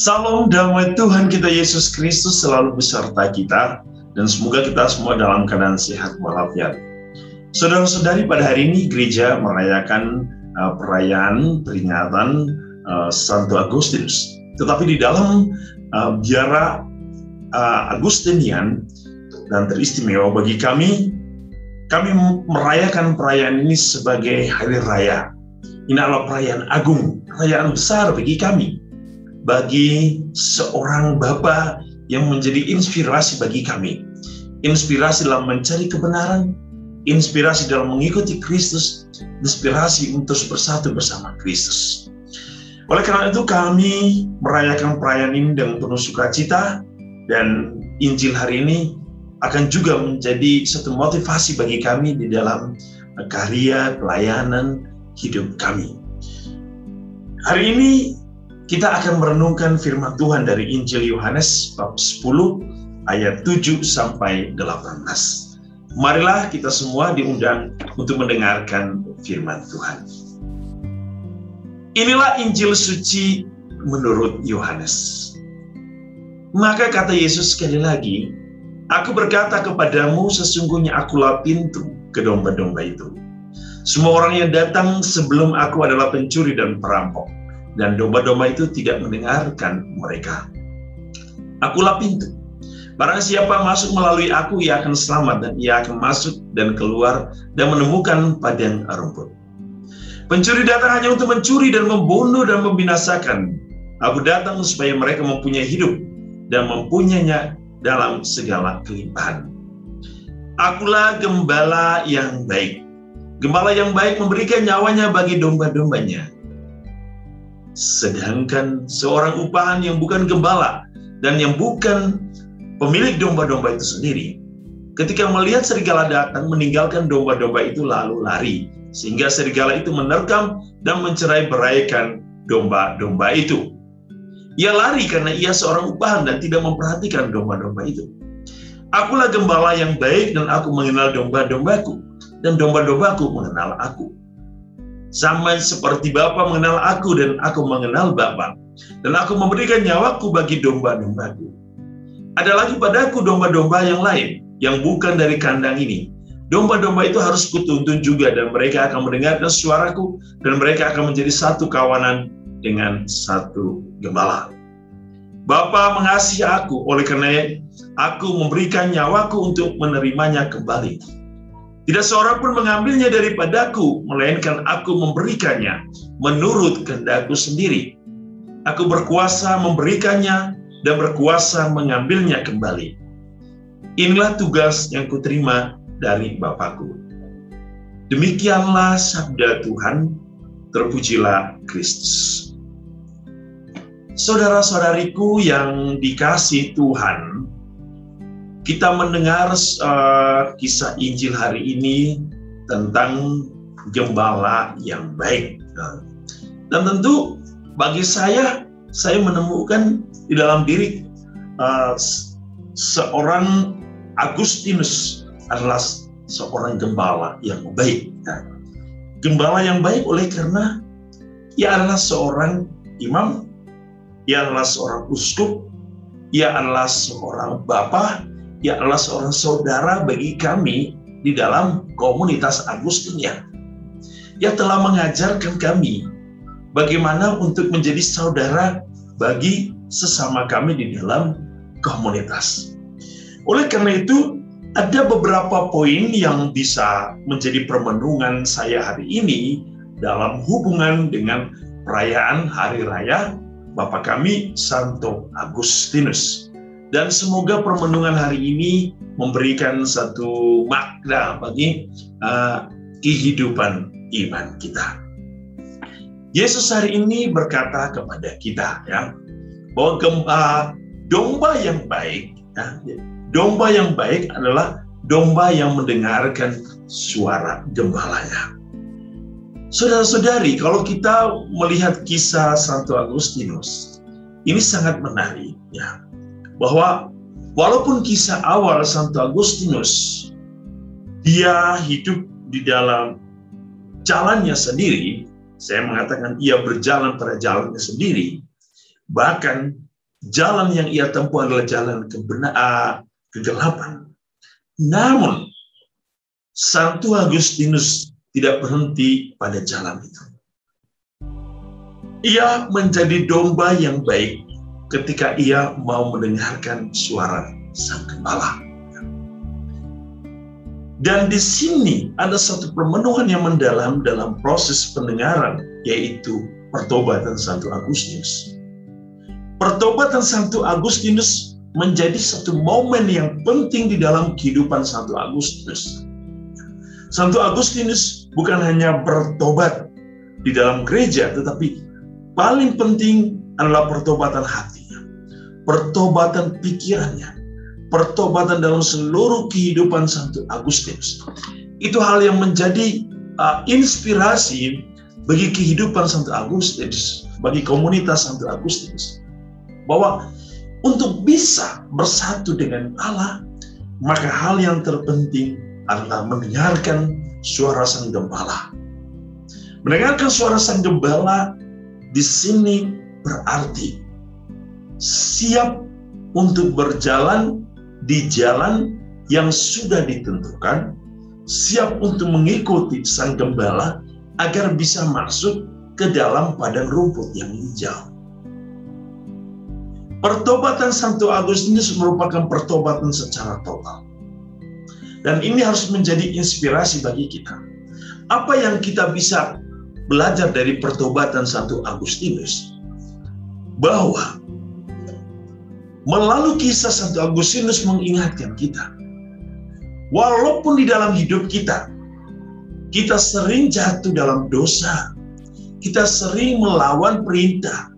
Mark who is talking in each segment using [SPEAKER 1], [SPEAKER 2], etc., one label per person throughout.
[SPEAKER 1] Salam damai Tuhan kita Yesus Kristus selalu beserta kita, dan semoga kita semua dalam keadaan sehat walafiat. Saudara-saudari, pada hari ini gereja merayakan perayaan peringatan Santo Agustinus. Tetapi di dalam biara Agustinian dan teristimewa bagi kami merayakan perayaan ini sebagai hari raya. Ini adalah perayaan agung, perayaan besar bagi kami. Bagi seorang Bapa yang menjadi inspirasi bagi kami. Inspirasi dalam mencari kebenaran, inspirasi dalam mengikuti Kristus, inspirasi untuk bersatu bersama Kristus. Oleh karena itu kami merayakan perayaan ini dengan penuh sukacita, dan Injil hari ini akan juga menjadi satu motivasi bagi kami di dalam karya pelayanan hidup kami. Hari ini kita akan merenungkan firman Tuhan dari Injil Yohanes bab 10 ayat 7 sampai 18. Marilah kita semua diundang untuk mendengarkan firman Tuhan. Inilah Injil suci menurut Yohanes. Maka kata Yesus sekali lagi, "Aku berkata kepadamu, sesungguhnya akulah pintu ke domba-domba itu. Semua orang yang datang sebelum aku adalah pencuri dan perampok, dan domba-domba itu tidak mendengarkan mereka. Akulah pintu. Barang siapa masuk melalui aku, ia akan selamat, dan ia akan masuk dan keluar dan menemukan padang rumput. Pencuri datang hanya untuk mencuri dan membunuh dan membinasakan. Aku datang supaya mereka mempunyai hidup dan mempunyainya dalam segala kelimpahan. Akulah gembala yang baik. Gembala yang baik memberikan nyawanya bagi domba-dombanya. Sedangkan seorang upahan yang bukan gembala dan yang bukan pemilik domba-domba itu sendiri, ketika melihat serigala datang, meninggalkan domba-domba itu lalu lari, sehingga serigala itu menerkam dan mencerai-beraikan domba-domba itu. Ia lari karena ia seorang upahan dan tidak memperhatikan domba-domba itu. Akulah gembala yang baik, dan aku mengenal domba-dombaku, dan domba-dombaku mengenal aku. Sama seperti Bapa mengenal aku dan aku mengenal Bapa, dan aku memberikan nyawaku bagi domba-dombaku. Ada lagi padaku domba-domba yang lain, yang bukan dari kandang ini. Domba-domba itu harus kutuntun juga, dan mereka akan mendengarkan suaraku, dan mereka akan menjadi satu kawanan dengan satu gembala. Bapa mengasihi aku, oleh karena aku memberikan nyawaku untuk menerimanya kembali. Tidak seorang pun mengambilnya daripadaku, melainkan aku memberikannya menurut kehendakku sendiri. Aku berkuasa memberikannya dan berkuasa mengambilnya kembali. Inilah tugas yang kuterima dari Bapakku." Demikianlah sabda Tuhan, terpujilah Kristus. Saudara-saudariku yang dikasihi Tuhan, kita mendengar kisah Injil hari ini tentang gembala yang baik. Dan tentu bagi saya menemukan di dalam diri seorang Agustinus adalah seorang gembala yang baik. Gembala yang baik oleh karena ia adalah seorang imam, ia adalah seorang uskup, ia adalah seorang bapa, ia adalah seorang saudara bagi kami di dalam komunitas Agustinian. Ia telah mengajarkan kami bagaimana untuk menjadi saudara bagi sesama kami di dalam komunitas. Oleh karena itu, ada beberapa poin yang bisa menjadi permenungan saya hari ini dalam hubungan dengan perayaan Hari Raya Bapa kami Santo Agustinus. Dan semoga permenungan hari ini memberikan satu makna bagi kehidupan iman kita. Yesus hari ini berkata kepada kita, bahwa domba yang baik, domba yang baik adalah domba yang mendengarkan suara gembalanya. Saudara-saudari, kalau kita melihat kisah Santo Agustinus, ini sangat menarik, bahwa walaupun kisah awal Santo Agustinus, dia hidup di dalam jalannya sendiri, saya mengatakan ia berjalan pada jalannya sendiri, bahkan Jalan yang ia tempuh adalah jalan kegelapan. Namun, Santo Agustinus tidak berhenti pada jalan itu. Ia menjadi domba yang baik ketika ia mau mendengarkan suara Sang Gembala. Dan di sini ada satu permenuhan yang mendalam dalam proses pendengaran, yaitu pertobatan Santo Agustinus. Pertobatan Santo Agustinus menjadi satu momen yang penting di dalam kehidupan Santo Agustinus. Santo Agustinus bukan hanya bertobat di dalam gereja, tetapi paling penting adalah pertobatan hatinya, pertobatan pikirannya, pertobatan dalam seluruh kehidupan Santo Agustinus. Itu hal yang menjadi inspirasi bagi kehidupan Santo Agustinus, bagi komunitas Santo Agustinus, bahwa untuk bisa bersatu dengan Allah, maka hal yang terpenting adalah mendengarkan suara Sang Gembala. Mendengarkan suara Sang Gembala di sini berarti siap untuk berjalan di jalan yang sudah ditentukan, siap untuk mengikuti Sang Gembala agar bisa masuk ke dalam padang rumput yang hijau. Pertobatan Santo Agustinus merupakan pertobatan secara total. Dan ini harus menjadi inspirasi bagi kita. Apa yang kita bisa belajar dari pertobatan Santo Agustinus? Bahwa melalui kisah Santo Agustinus mengingatkan kita, walaupun di dalam hidup kita sering jatuh dalam dosa, kita sering melawan perintah,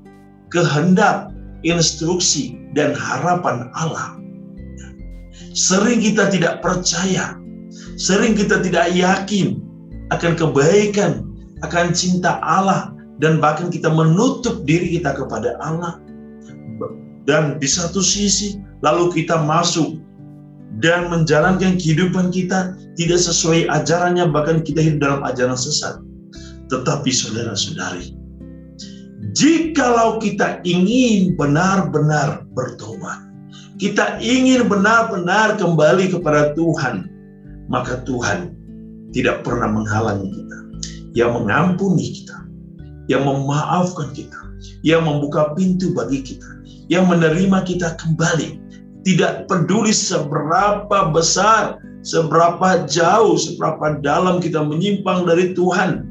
[SPEAKER 1] kehendak, instruksi, dan harapan Allah. Sering kita tidak percaya, sering kita tidak yakin akan kebaikan, akan cinta Allah, dan bahkan kita menutup diri kita kepada Allah. Dan di satu sisi, lalu kita masuk dan menjalankan kehidupan kita tidak sesuai ajarannya, bahkan kita hidup dalam ajaran sesat. Tetapi saudara-saudari, jikalau kita ingin benar-benar bertobat, kita ingin benar-benar kembali kepada Tuhan, maka Tuhan tidak pernah menghalangi kita. Yang mengampuni kita, yang memaafkan kita, yang membuka pintu bagi kita, yang menerima kita kembali. Tidak peduli seberapa besar, seberapa jauh, seberapa dalam kita menyimpang dari Tuhan.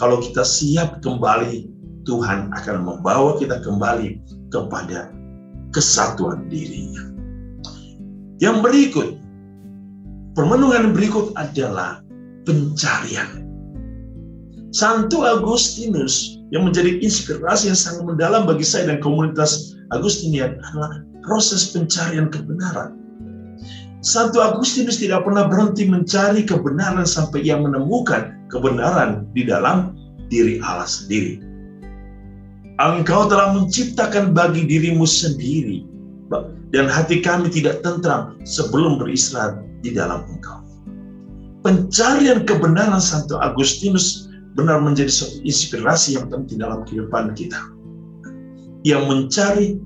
[SPEAKER 1] Kalau kita siap kembali, Tuhan akan membawa kita kembali kepada kesatuan dirinya. Yang berikut, permenungan berikut adalah pencarian. Santo Agustinus yang menjadi inspirasi yang sangat mendalam bagi saya dan komunitas Agustinian adalah proses pencarian kebenaran. Santo Agustinus tidak pernah berhenti mencari kebenaran sampai ia menemukan kebenaran di dalam diri Allah sendiri. Engkau telah menciptakan bagi dirimu sendiri, dan hati kami tidak tentram sebelum beristirahat di dalam Engkau. Pencarian kebenaran Santo Agustinus benar menjadi suatu inspirasi yang penting dalam kehidupan kita. Yang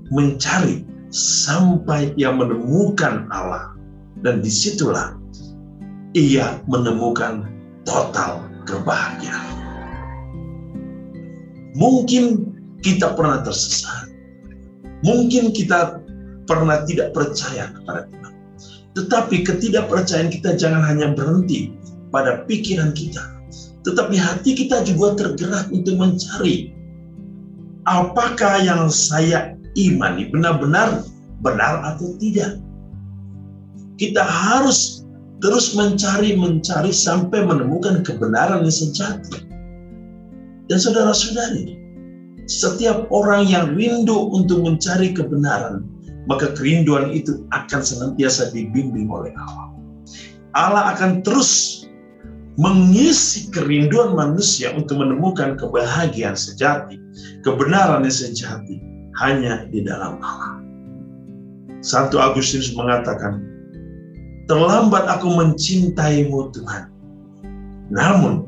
[SPEAKER 1] mencari sampai ia menemukan Allah, dan disitulah ia menemukan total kebahagiaan. Mungkin kita pernah tersesat, mungkin kita pernah tidak percaya kepada Tuhan, tetapi ketidakpercayaan kita jangan hanya berhenti pada pikiran kita, tetapi hati kita juga tergerak untuk mencari apakah yang saya imani benar-benar benar atau tidak. Kita harus terus mencari sampai menemukan kebenaran yang sejati. Dan saudara-saudari, setiap orang yang rindu untuk mencari kebenaran, maka kerinduan itu akan senantiasa dibimbing oleh Allah. Allah akan terus mengisi kerinduan manusia untuk menemukan kebahagiaan sejati, kebenaran yang sejati hanya di dalam Allah. Santo Agustinus mengatakan, terlambat aku mencintaimu Tuhan. Namun,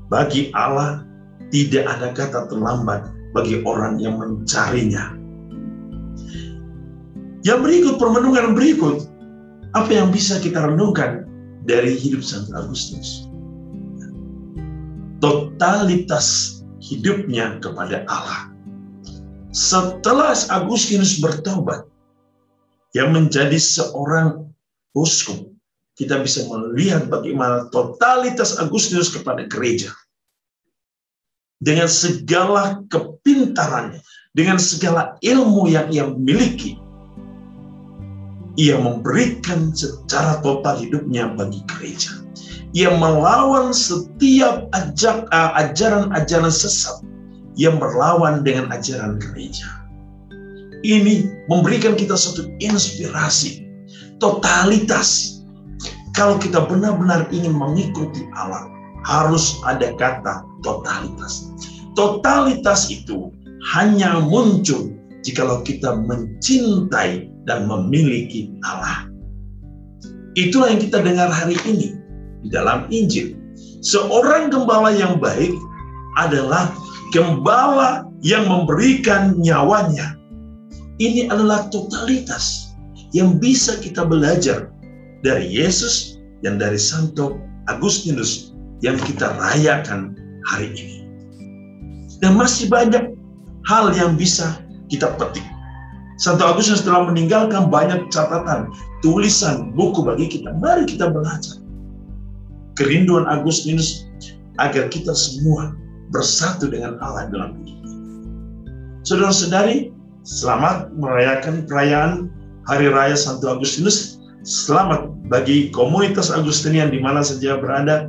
[SPEAKER 1] bagi Allah tidak ada kata terlambat bagi orang yang mencarinya. Yang berikut, permenungan berikut, apa yang bisa kita renungkan dari hidup Santo Agustinus? Totalitas hidupnya kepada Allah. Setelah Agustinus bertobat, yang menjadi seorang uskup, kita bisa melihat bagaimana totalitas Agustinus kepada gereja. Dengan segala kepintarannya, dengan segala ilmu yang ia miliki, ia memberikan secara total hidupnya bagi gereja. Ia melawan setiap ajaran-ajaran sesat yang berlawan dengan ajaran gereja. Ini memberikan kita suatu inspirasi, totalitas. Kalau kita benar-benar ingin mengikuti Allah, harus ada kata totalitas. Totalitas itu hanya muncul jikalau kita mencintai dan memiliki Allah. Itulah yang kita dengar hari ini di dalam Injil. Seorang gembala yang baik adalah gembala yang memberikan nyawanya. Ini adalah totalitas yang bisa kita belajar dari Yesus dan dari Santo Agustinus yang kita rayakan hari ini. Dan masih banyak hal yang bisa kita petik. Santo Agustinus telah meninggalkan banyak catatan, tulisan, buku bagi kita. Mari kita belajar. Kerinduan Agustinus agar kita semua bersatu dengan Allah dalam hidup ini. Saudara-saudari, selamat merayakan perayaan Hari Raya Santo Agustinus. Selamat bagi komunitas Agustinian di mana saja berada.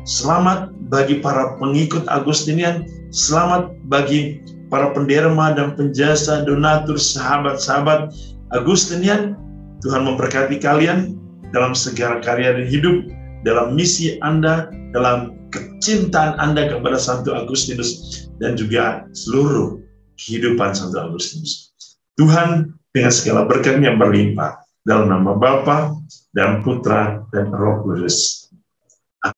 [SPEAKER 1] Selamat bagi para pengikut Agustinian. Selamat bagi para penderma dan penjasa, donatur, sahabat-sahabat Agustinian. Tuhan memberkati kalian dalam segala karya dan hidup, dalam misi Anda, dalam kecintaan Anda kepada Santo Agustinus, dan juga seluruh kehidupan Santo Agustinus. Tuhan dengan segala berkat yang berlimpah, dalam nama Bapa dan Putra dan Roh Kudus.